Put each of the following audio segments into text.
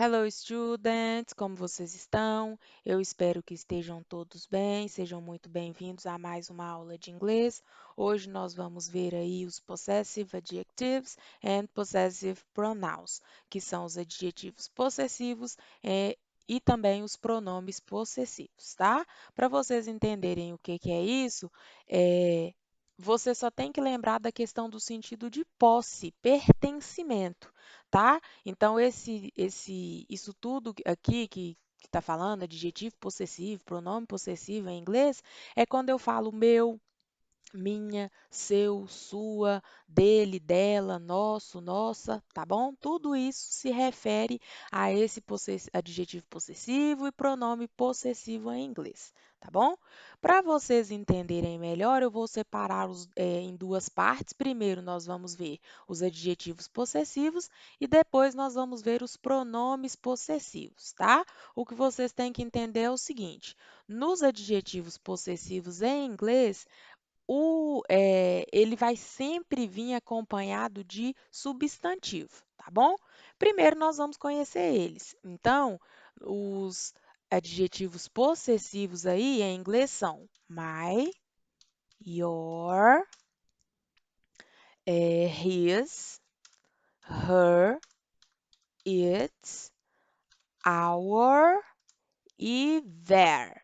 Hello, students! Como vocês estão? Eu espero que estejam todos bem. Sejam muito bem-vindos a mais uma aula de inglês. Hoje nós vamos ver aí os possessive adjectives and possessive pronouns, que são os adjetivos possessivos e também os pronomes possessivos, tá? Para vocês entenderem o que é isso, você só tem que lembrar da questão do sentido de posse, pertencimento, tá? Então, isso tudo aqui que está falando, adjetivo possessivo, pronome possessivo em inglês, é quando eu falo meu, minha, seu, sua, dele, dela, nosso, nossa, tá bom? Tudo isso se refere a esse adjetivo possessivo e pronome possessivo em inglês, tá bom? Para vocês entenderem melhor, eu vou separar em duas partes. Primeiro, nós vamos ver os adjetivos possessivos e depois nós vamos ver os pronomes possessivos, tá? O que vocês têm que entender é o seguinte: nos adjetivos possessivos em inglês, ele vai sempre vir acompanhado de substantivo, tá bom? Primeiro, nós vamos conhecer eles. Então, os adjetivos possessivos aí em inglês são my, your, his, her, its, our e their.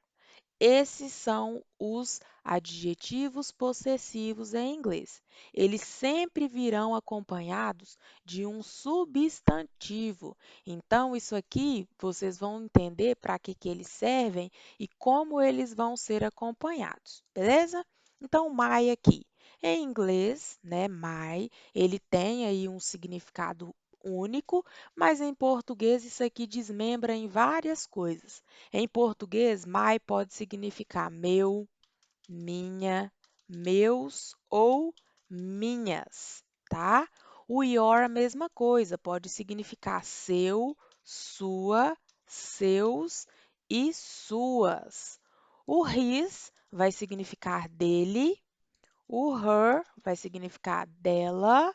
Esses são os adjetivos possessivos em inglês. Eles sempre virão acompanhados de um substantivo. Então, isso aqui vocês vão entender para que eles servem e como eles vão ser acompanhados, beleza? Então, my aqui. Em inglês, né, my, ele tem aí um significado único, mas em português isso aqui desmembra em várias coisas. Em português, my pode significar meu, minha, meus ou minhas, tá? O your, a mesma coisa, pode significar seu, sua, seus e suas. O his vai significar dele, o her vai significar dela.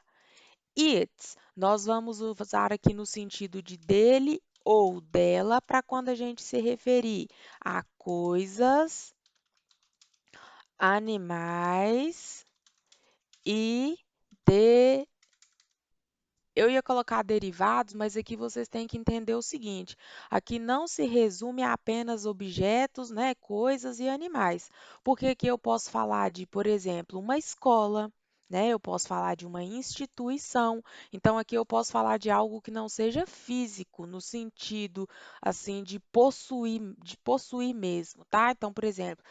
Its, nós vamos usar aqui no sentido de dele ou dela para quando a gente se referir a coisas, animais e de eu ia colocar derivados, mas aqui vocês têm que entender o seguinte: aqui não se resume a apenas objetos, né, coisas e animais. Porque aqui eu posso falar de, por exemplo, uma escola, né? Eu posso falar de uma instituição. Então, aqui eu posso falar de algo que não seja físico, no sentido, assim, de possuir mesmo, tá? Então, por exemplo,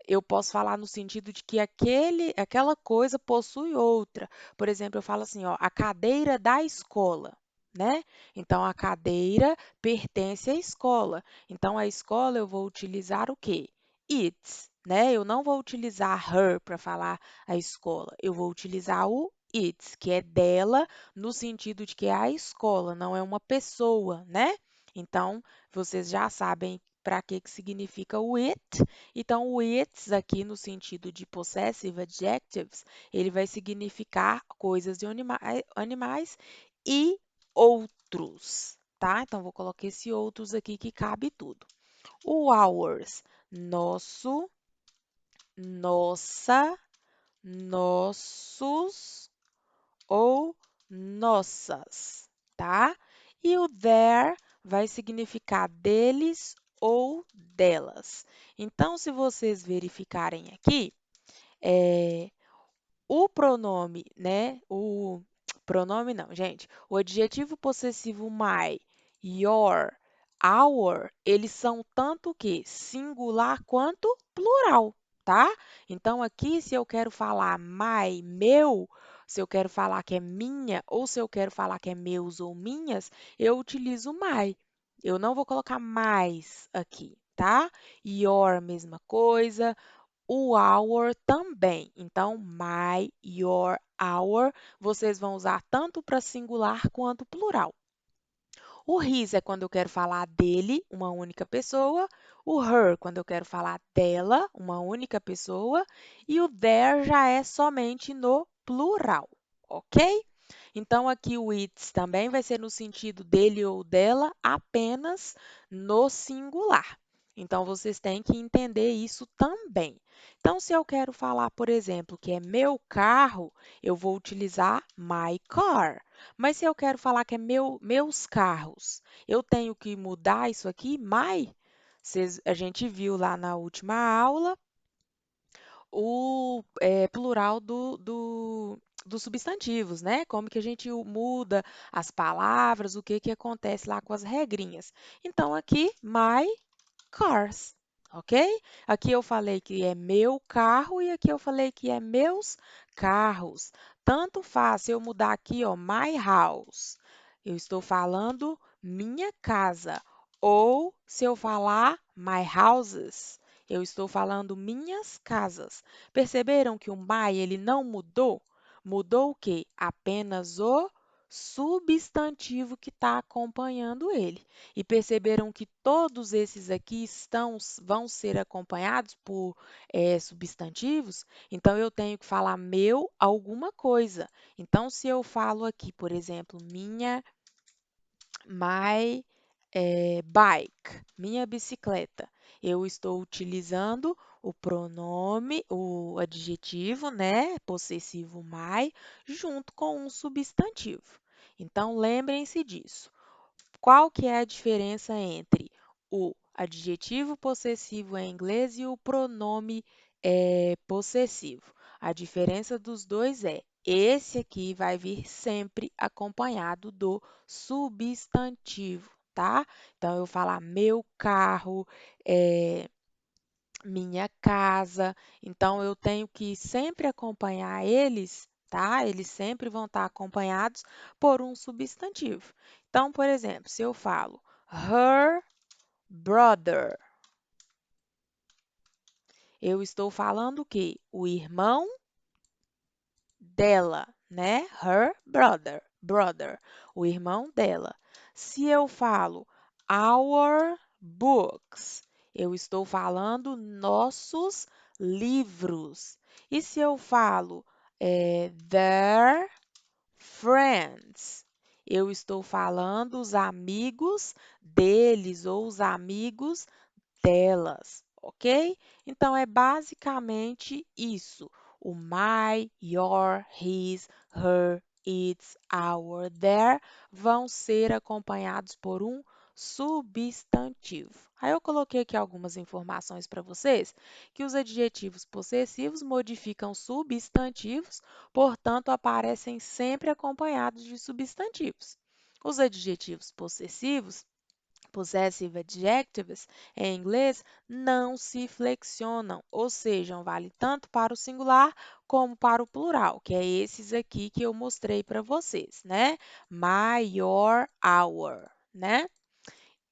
eu posso falar no sentido de que aquela coisa possui outra. Por exemplo, eu falo assim, ó, a cadeira da escola, né? Então, a cadeira pertence à escola. Então, a escola eu vou utilizar o quê? Its, né? Eu não vou utilizar her para falar a escola. Eu vou utilizar o its, que é dela, no sentido de que é a escola, não é uma pessoa, né? Então, vocês já sabem para que significa o it. Então, o its aqui no sentido de possessive adjectives, ele vai significar coisas de animais e outros, tá? Então, vou colocar esse outros aqui que cabe tudo. O ours, nosso, nossa, nossos ou nossas, tá? E o their vai significar deles ou delas. Então, se vocês verificarem aqui, é, o pronome, né? O pronome não, gente. O adjetivo possessivo my, your, our, eles são tanto que singular quanto plural, tá? Então, aqui, se eu quero falar my, meu, se eu quero falar que é minha, ou se eu quero falar que é meus ou minhas, eu utilizo my. Eu não vou colocar mais aqui, tá? Your, mesma coisa. O our também. Então, my, your, our, vocês vão usar tanto para singular quanto plural. O his é quando eu quero falar dele, uma única pessoa. O her, quando eu quero falar dela, uma única pessoa. E o their já é somente no plural, ok? Então, aqui o its também vai ser no sentido dele ou dela apenas no singular. Então, vocês têm que entender isso também. Então, se eu quero falar, por exemplo, que é meu carro, eu vou utilizar my car. Mas se eu quero falar que é meus carros, eu tenho que mudar isso aqui, my. A gente viu lá na última aula o plural dos substantivos, né? Como que a gente muda as palavras, o que que acontece lá com as regrinhas. Então, aqui, my cars, ok? Aqui eu falei que é meu carro e aqui eu falei que é meus carros. Tanto faz se eu mudar aqui, ó, my house. Eu estou falando minha casa. Ou se eu falar my houses, eu estou falando minhas casas. Perceberam que o my ele não mudou? Mudou o quê? Apenas o substantivo que está acompanhando ele. E perceberam que todos esses aqui vão ser acompanhados por substantivos? Então, eu tenho que falar meu alguma coisa. Então, se eu falo aqui, por exemplo, my bike, minha bicicleta, eu estou utilizando o pronome, o adjetivo, né, possessivo my, junto com um substantivo. Então, lembrem-se disso. Qual que é a diferença entre o adjetivo possessivo em inglês e o pronome possessivo? A diferença dos dois é, esse aqui vai vir sempre acompanhado do substantivo, tá? Então, eu falar meu carro, minha casa. Então, eu tenho que sempre acompanhar eles, tá? Eles sempre vão estar acompanhados por um substantivo. Então, por exemplo, se eu falo her brother, eu estou falando o quê? O irmão dela, né? Her brother, o irmão dela. Se eu falo our books, eu estou falando nossos livros. E se eu falo their friends, eu estou falando os amigos deles ou os amigos delas, ok? Então, é basicamente isso. O my, your, his, her, its, our, their vão ser acompanhados por um substantivo. Aí eu coloquei aqui algumas informações para vocês, que os adjetivos possessivos modificam substantivos, portanto, aparecem sempre acompanhados de substantivos. Os adjetivos possessivos possessive adjectives, em inglês, não se flexionam, ou seja, vale tanto para o singular como para o plural, que é esses aqui que eu mostrei para vocês, né? My, your, our, né?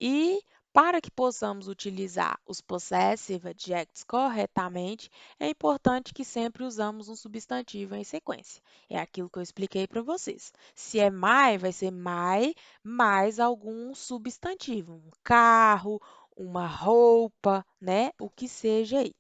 E para que possamos utilizar os possessive adjectives corretamente, é importante que sempre usamos um substantivo em sequência. É aquilo que eu expliquei para vocês. Se é my, vai ser my mais algum substantivo, um carro, uma roupa, né? O que seja aí.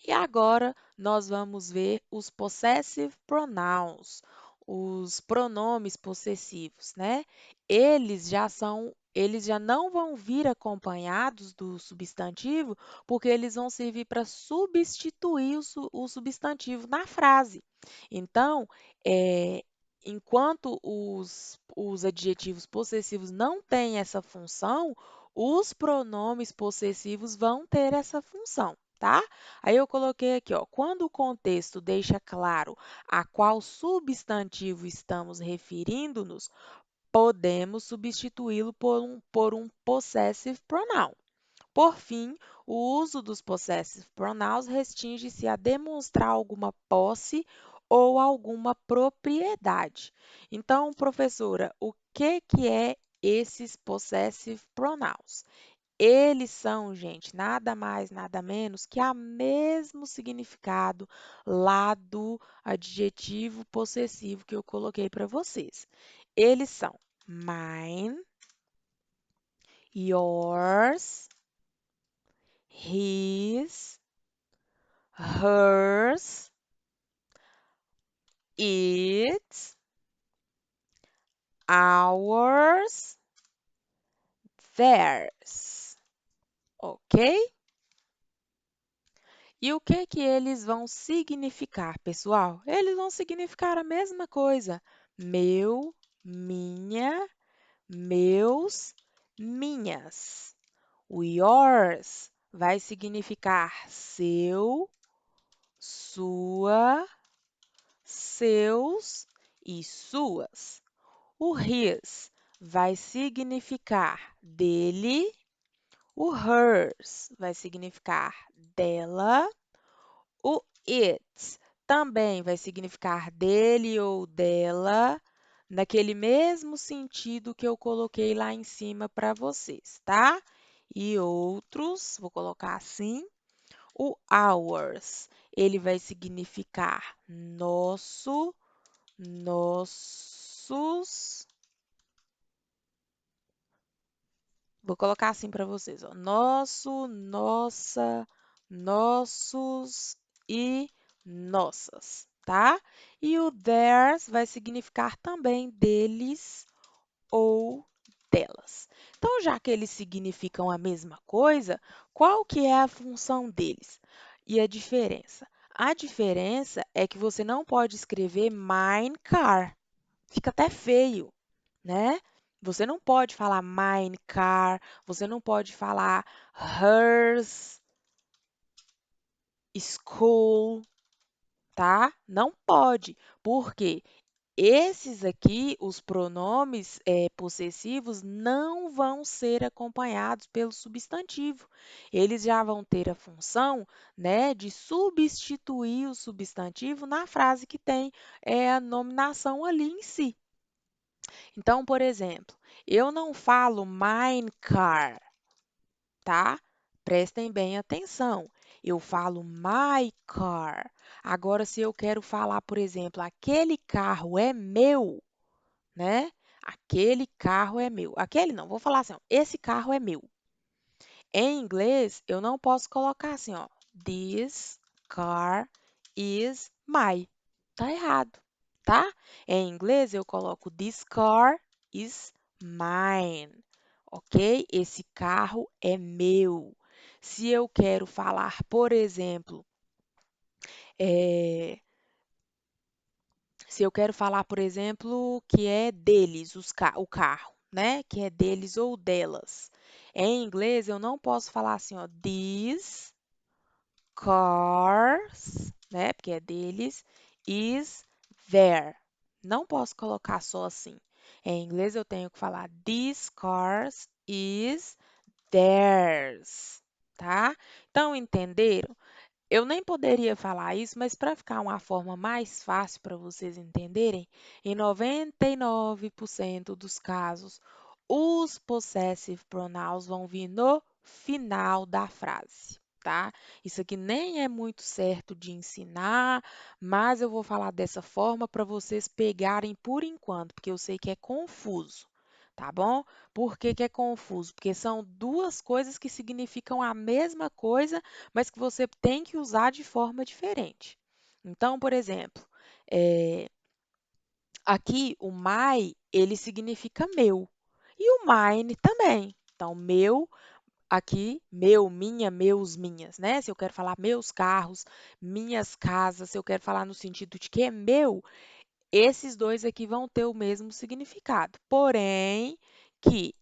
E agora nós vamos ver os possessive pronouns, os pronomes possessivos, né? Eles já não vão vir acompanhados do substantivo, porque eles vão servir para substituir o substantivo na frase. Então, é, enquanto os adjetivos possessivos não têm essa função, os pronomes possessivos vão ter essa função, tá? Aí eu coloquei aqui, ó, quando o contexto deixa claro a qual substantivo estamos referindo-nos, podemos substituí-lo por um possessive pronoun. Por fim, o uso dos possessive pronouns restringe-se a demonstrar alguma posse ou alguma propriedade. Então, professora, o que é esses possessive pronouns? Eles são, gente, nada mais, nada menos que o mesmo significado lá do adjetivo possessivo que eu coloquei para vocês. Eles são mine, yours, his, hers, its, ours, theirs, ok? E o que que eles vão significar, pessoal? Eles vão significar a mesma coisa. Meu, minha, meus, minhas. O yours vai significar seu, sua, seus e suas. O his vai significar dele, o hers vai significar dela, o its também vai significar dele ou dela, naquele mesmo sentido que eu coloquei lá em cima para vocês, tá? E outros, vou colocar assim, o ours, ele vai significar nosso, nossos. Vou colocar assim para vocês, ó. Nosso, nossa, nossos e nossas, tá? E o theirs vai significar também deles ou delas. Então, já que eles significam a mesma coisa, qual que é a função deles? E a diferença? A diferença é que você não pode escrever mine car. Fica até feio, né? Você não pode falar mine car, você não pode falar hers school, tá? Não pode, porque esses aqui, os pronomes possessivos, não vão ser acompanhados pelo substantivo. Eles já vão ter a função, né, de substituir o substantivo na frase que tem a nominação ali em si. Então, por exemplo, eu não falo mine car, tá? Prestem bem atenção. Eu falo my car. Agora, se eu quero falar, por exemplo, aquele carro é meu, né? Aquele carro é meu. Aquele não, vou falar assim, ó, esse carro é meu. Em inglês, eu não posso colocar assim, ó, this car is my. Tá errado, tá? Em inglês, eu coloco this car is mine, ok? Esse carro é meu. Se eu quero falar, por exemplo, eh, se eu quero falar, por exemplo, que é deles o carro, né? Que é deles ou delas. Em inglês, eu não posso falar assim, ó, these cars, né? Porque é deles, is there. Não posso colocar só assim. Em inglês, eu tenho que falar these cars is theirs, tá? Então, entenderam? Eu nem poderia falar isso, mas para ficar uma forma mais fácil para vocês entenderem, em 99% dos casos, os possessive pronouns vão vir no final da frase, tá? Isso aqui nem é muito certo de ensinar, mas eu vou falar dessa forma para vocês pegarem por enquanto, porque eu sei que é confuso, tá bom? Por que que é confuso? Porque são duas coisas que significam a mesma coisa, mas que você tem que usar de forma diferente. Então, por exemplo, aqui o my, ele significa meu. E o mine também. Então, meu, aqui, meu, minha, meus, minhas, né? Se eu quero falar meus carros, minhas casas, se eu quero falar no sentido de que é meu, esses dois aqui vão ter o mesmo significado. Porém, que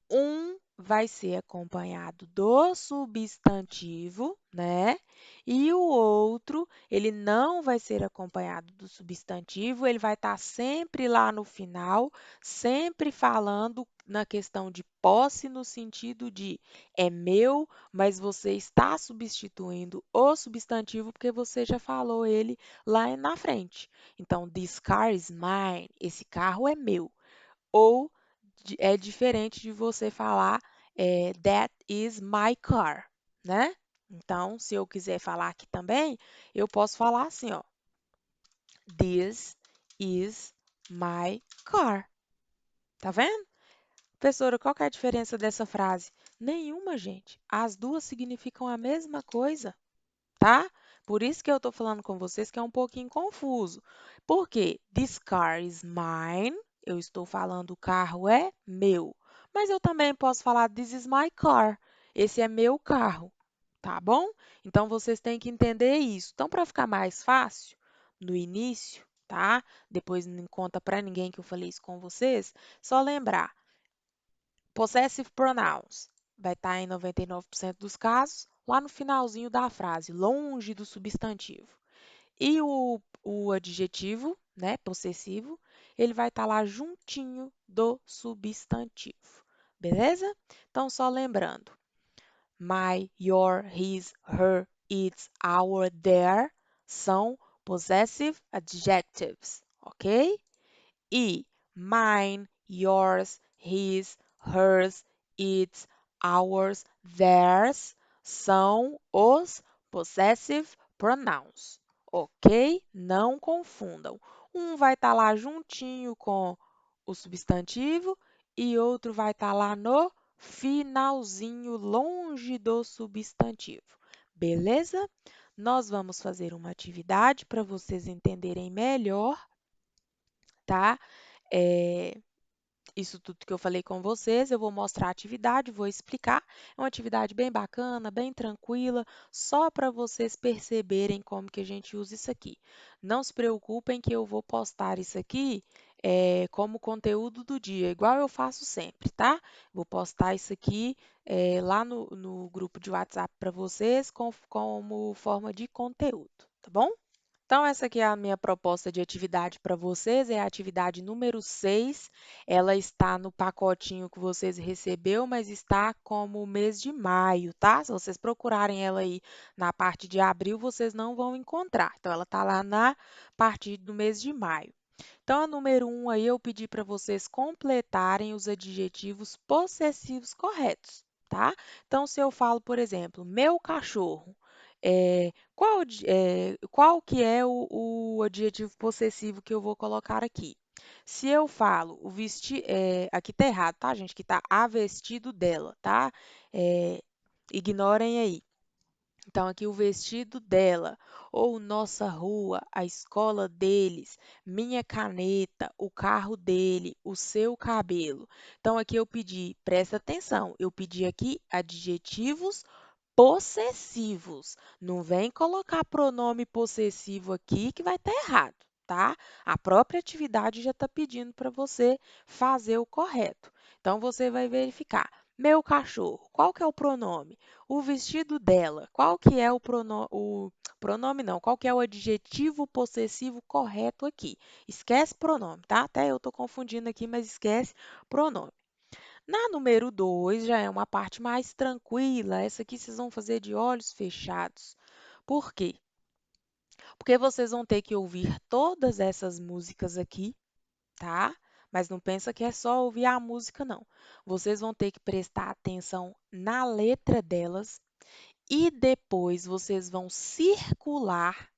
um vai ser acompanhado do substantivo, né? E o outro, ele não vai ser acompanhado do substantivo, ele vai estar sempre lá no final, sempre falando na questão de posse, no sentido de é meu, mas você está substituindo o substantivo porque você já falou ele lá na frente. Então, this car is mine, esse carro é meu. Ou é diferente de você falar that is my car, né? Então, se eu quiser falar aqui também, eu posso falar assim, ó. This is my car. Tá vendo? Professora, qual que é a diferença dessa frase? Nenhuma, gente. As duas significam a mesma coisa, tá? Por isso que eu tô falando com vocês que é um pouquinho confuso. Por quê? This car is mine. Eu estou falando o carro é meu. Mas eu também posso falar this is my car. Esse é meu carro, tá bom? Então vocês têm que entender isso. Então, para ficar mais fácil, no início, tá? Depois não conta para ninguém que eu falei isso com vocês. Só lembrar, possessive pronouns vai estar em 99% dos casos lá no finalzinho da frase, longe do substantivo. E o adjetivo, né, possessivo, ele vai estar lá juntinho do substantivo. Beleza? Então, só lembrando, my, your, his, her, its, our, their são possessive adjectives, ok? E mine, yours, his, hers, its, ours, theirs são os possessive pronouns, ok? Não confundam. Um vai estar lá juntinho com o substantivo e outro vai estar lá no finalzinho, longe do substantivo. Beleza? Nós vamos fazer uma atividade para vocês entenderem melhor, tá? É, isso tudo que eu falei com vocês, eu vou mostrar a atividade, vou explicar. É uma atividade bem bacana, bem tranquila, só para vocês perceberem como que a gente usa isso aqui. Não se preocupem que eu vou postar isso aqui como conteúdo do dia, igual eu faço sempre, tá? Vou postar isso aqui lá no grupo de WhatsApp para vocês como forma de conteúdo, tá bom? Então, essa aqui é a minha proposta de atividade para vocês, é a atividade número 6. Ela está no pacotinho que vocês recebeu, mas está como o mês de maio, tá? Se vocês procurarem ela aí na parte de abril, vocês não vão encontrar. Então, ela está lá na parte do mês de maio. Então, a número 1 aí eu pedi para vocês completarem os adjetivos possessivos corretos, tá? Então, se eu falo, por exemplo, meu cachorro, qual que é o adjetivo possessivo que eu vou colocar aqui? Se eu falo o vestir, aqui tá errado, tá, gente? Que tá a vestido dela, tá? Ignorem aí. Então, aqui o vestido dela, ou nossa rua, a escola deles, minha caneta, o carro dele, o seu cabelo. Então, aqui eu pedi, presta atenção, eu pedi aqui adjetivos possessivos. Não vem colocar pronome possessivo aqui que vai estar errado, tá? A própria atividade já está pedindo para você fazer o correto. Então, você vai verificar. Meu cachorro, qual que é o pronome? O vestido dela, qual que é o pronome não, qual que é o adjetivo possessivo correto aqui? Esquece pronome, tá? Até eu estou confundindo aqui, mas esquece pronome. Na número 2 já é uma parte mais tranquila. Essa aqui vocês vão fazer de olhos fechados. Por quê? Porque vocês vão ter que ouvir todas essas músicas aqui, tá? Mas não pensa que é só ouvir a música, não. Vocês vão ter que prestar atenção na letra delas e depois vocês vão circular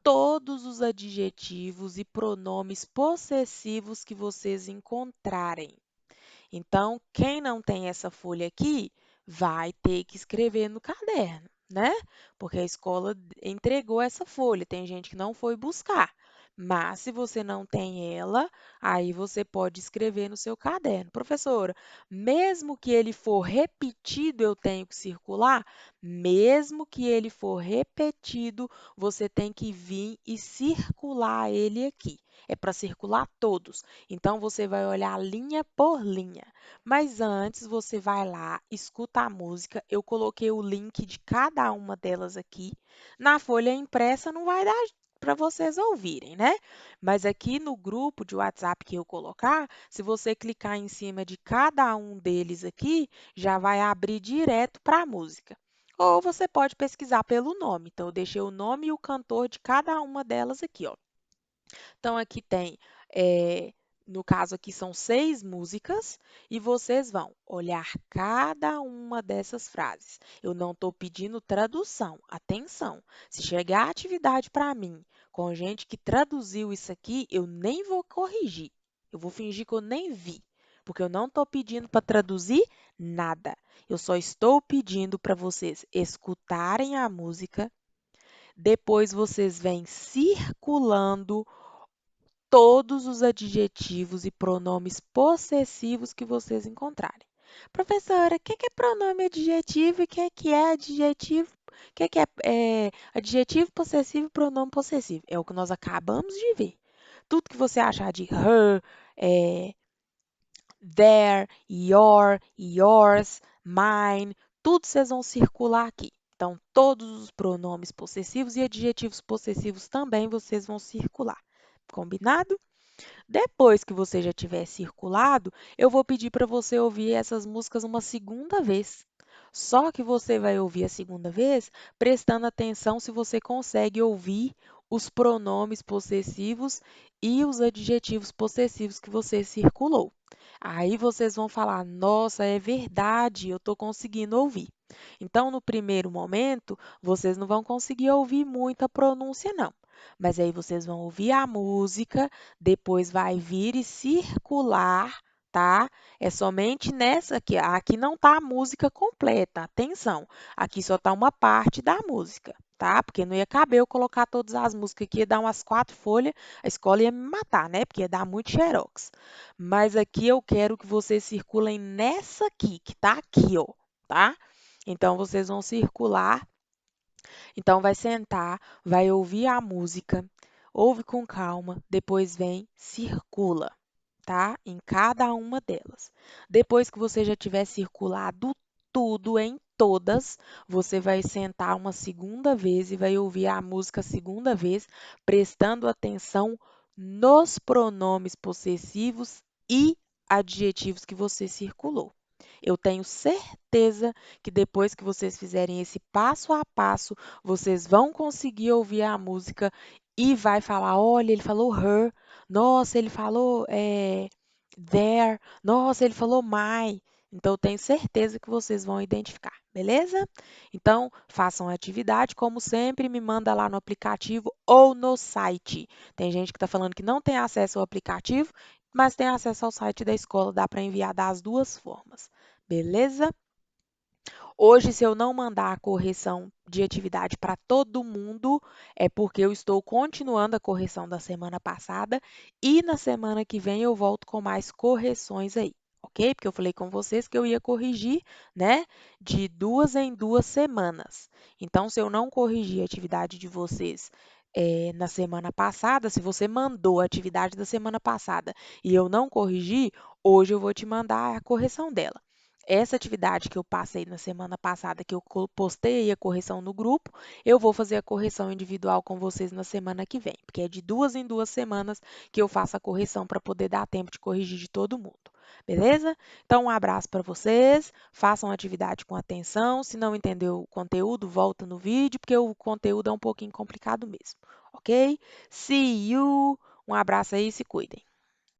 todos os adjetivos e pronomes possessivos que vocês encontrarem. Então, quem não tem essa folha aqui, vai ter que escrever no caderno, né? Porque a escola entregou essa folha, tem gente que não foi buscar. Mas, se você não tem ela, aí você pode escrever no seu caderno. Professora, mesmo que ele for repetido, eu tenho que circular? Mesmo que ele for repetido, você tem que vir e circular ele aqui. É para circular todos. Então, você vai olhar linha por linha. Mas antes, você vai lá, escuta a música. Eu coloquei o link de cada uma delas aqui. Na folha impressa não vai dar para vocês ouvirem, né? Mas aqui no grupo de WhatsApp que eu colocar, se você clicar em cima de cada um deles aqui, já vai abrir direto para a música. Ou você pode pesquisar pelo nome. Então, eu deixei o nome e o cantor de cada uma delas aqui, ó. Então, aqui tem, no caso aqui são 6 músicas e vocês vão olhar cada uma dessas frases. Eu não estou pedindo tradução, atenção. Se chegar a atividade para mim com gente que traduziu isso aqui, eu nem vou corrigir. Eu vou fingir que eu nem vi, porque eu não estou pedindo para traduzir nada. Eu só estou pedindo para vocês escutarem a música, depois vocês vêm circulando todos os adjetivos e pronomes possessivos que vocês encontrarem. Professora, o que é pronome adjetivo e o que é adjetivo? O que é adjetivo possessivo e pronome possessivo? É o que nós acabamos de ver. Tudo que você achar de her, their, your, yours, mine, tudo vocês vão circular aqui. Então, todos os pronomes possessivos e adjetivos possessivos também vocês vão circular. Combinado? Depois que você já tiver circulado, eu vou pedir para você ouvir essas músicas uma segunda vez. Só que você vai ouvir a segunda vez prestando atenção se você consegue ouvir os pronomes possessivos e os adjetivos possessivos que você circulou. Aí vocês vão falar: nossa, é verdade, eu estou conseguindo ouvir. Então, no primeiro momento, vocês não vão conseguir ouvir muita pronúncia, não. Mas aí vocês vão ouvir a música, depois vai vir e circular, tá? É somente nessa aqui. Aqui não tá a música completa, atenção. Aqui só tá uma parte da música, tá? Porque não ia caber eu colocar todas as músicas aqui, ia dar umas 4 folhas, a escola ia me matar, né? Porque ia dar muito xerox. Mas aqui eu quero que vocês circulem nessa aqui, que tá aqui, ó, tá? Então vocês vão circular. Então, vai sentar, vai ouvir a música, ouve com calma, depois vem, circula, tá? Em cada uma delas. Depois que você já tiver circulado tudo em todas, você vai sentar uma segunda vez e vai ouvir a música a segunda vez, prestando atenção nos pronomes possessivos e adjetivos que você circulou. Eu tenho certeza que depois que vocês fizerem esse passo a passo, vocês vão conseguir ouvir a música e vai falar: olha, ele falou her, nossa, ele falou there, nossa, ele falou my. Então, eu tenho certeza que vocês vão identificar, beleza? Então, façam a atividade, como sempre, me manda lá no aplicativo ou no site. Tem gente que está falando que não tem acesso ao aplicativo, mas tem acesso ao site da escola, dá para enviar das duas formas, beleza? Hoje, se eu não mandar a correção de atividade para todo mundo, é porque eu estou continuando a correção da semana passada e na semana que vem eu volto com mais correções aí, ok? Porque eu falei com vocês que eu ia corrigir, né, de 2 em 2 semanas. Então, se eu não corrigir a atividade de vocês na semana passada, se você mandou a atividade da semana passada e eu não corrigi, hoje eu vou te mandar a correção dela. Essa atividade que eu passei na semana passada, que eu postei a correção no grupo, eu vou fazer a correção individual com vocês na semana que vem, porque é de 2 em 2 semanas que eu faço a correção para poder dar tempo de corrigir de todo mundo. Beleza? Então, um abraço para vocês, façam a atividade com atenção. Se não entendeu o conteúdo, volta no vídeo, porque o conteúdo é um pouquinho complicado mesmo, ok? See you! Um abraço aí, se cuidem.